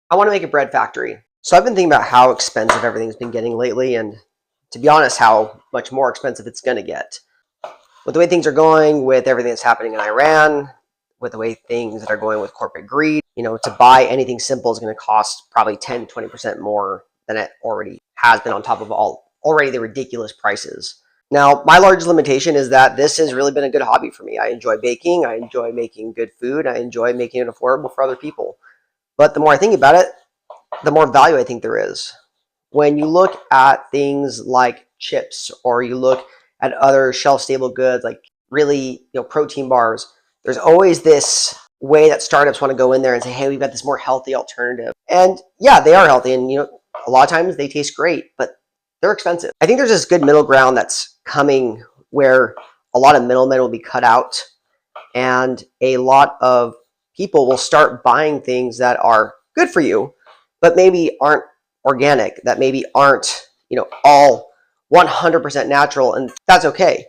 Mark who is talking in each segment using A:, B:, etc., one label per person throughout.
A: I want to make a bread factory. So I've been thinking about how expensive everything's been getting lately, and to be honest, how much more expensive it's going to get. With the way things are going, with everything that's happening in Iran, with the way things that are going with corporate greed, to buy anything simple is going to cost probably 10 to 20% more than it already has been, on top of already the ridiculous prices. Now, my largest limitation is that this has really been a good hobby for me. I enjoy baking, I enjoy making good food, I enjoy making it affordable for other people. But the more I think about it, the more value I think there is. When you look at things like chips, or you look at other shelf-stable goods like really, protein bars, there's always this way that startups want to go in there and say, hey, we've got this more healthy alternative. And yeah, they are healthy, and a lot of times they taste great, but they're expensive. I think there's this good middle ground that's coming where a lot of middlemen will be cut out, and a lot of people will start buying things that are good for you, but maybe aren't organic, that maybe aren't, all 100% natural, and that's okay.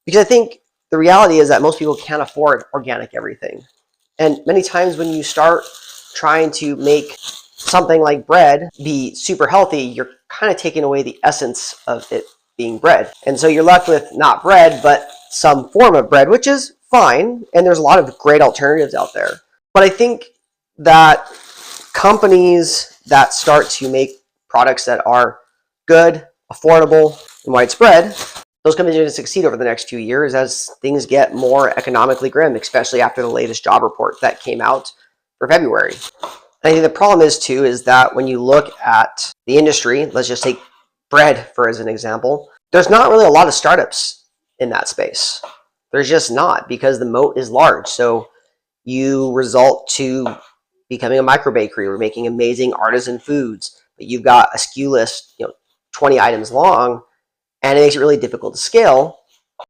A: Because I think the reality is that most people can't afford organic everything. And many times when you start trying to make something like bread be super healthy, you're kind of taking away the essence of it being bread. And so you're left with not bread, but some form of bread, which is fine. And there's a lot of great alternatives out there. But I think that companies that start to make products that are good, affordable, and widespread, those companies are going to succeed over the next few years as things get more economically grim, especially after the latest job report that came out for February. And I think the problem is that when you look at the industry, let's just take bread as an example, there's not really a lot of startups in that space. There's just not, because the moat is large. So you result to becoming a micro bakery or making amazing artisan foods, but you've got a SKU list, 20 items long, and it makes it really difficult to scale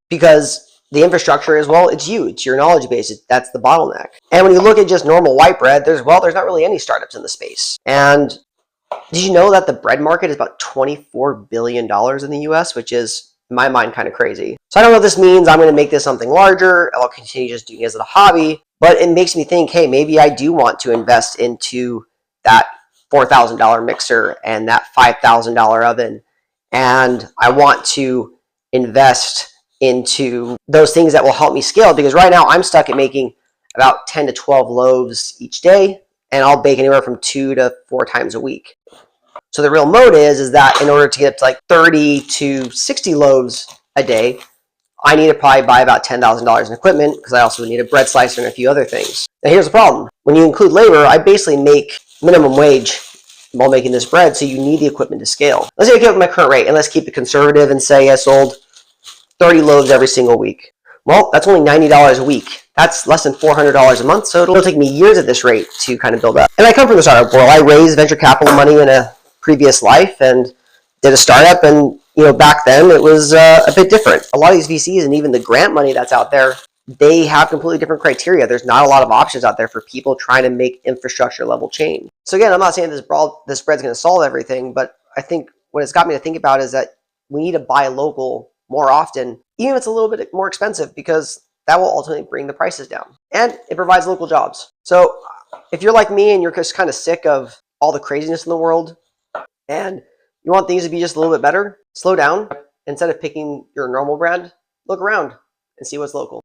A: because the infrastructure is, it's you, it's your knowledge base, that's the bottleneck. And when you look at just normal white bread, there's not really any startups in the space. And did you know that the bread market is about $24 billion in the US, which is, in my mind, kind of crazy. So I don't know what this means. I'm going to make this something larger. I'll continue just doing it as a hobby. But it makes me think, hey, maybe I do want to invest into that $4,000 mixer and that $5,000 oven. And I want to invest into those things that will help me scale, because right now I'm stuck at making about 10 to 12 loaves each day, and I'll bake anywhere from 2 to 4 times a week. So the real moat is that in order to get to like 30 to 60 loaves a day, I need to probably buy about $10,000 in equipment, because I also need a bread slicer and a few other things. Now here's the problem. When you include labor, I basically make minimum wage while making this bread, so you need the equipment to scale. Let's say I keep my current rate, and let's keep it conservative and say I sold 30 loaves every single week. Well, that's only $90 a week. That's less than $400 a month, so it'll take me years at this rate to kind of build up. And I come from the startup world. I raised venture capital money in a previous life and did a startup, and back then it was a bit different. A lot of these VCs and even the grant money that's out there, they have completely different criteria. There's not a lot of options out there for people trying to make infrastructure level change. So again, I'm not saying this bread's going to solve everything, but I think what it's got me to think about is that we need to buy local more often, even if it's a little bit more expensive, because that will ultimately bring the prices down. And it provides local jobs. So if you're like me and you're just kind of sick of all the craziness in the world, and you want things to be just a little bit better, slow down. Instead of picking your normal brand, look around and see what's local.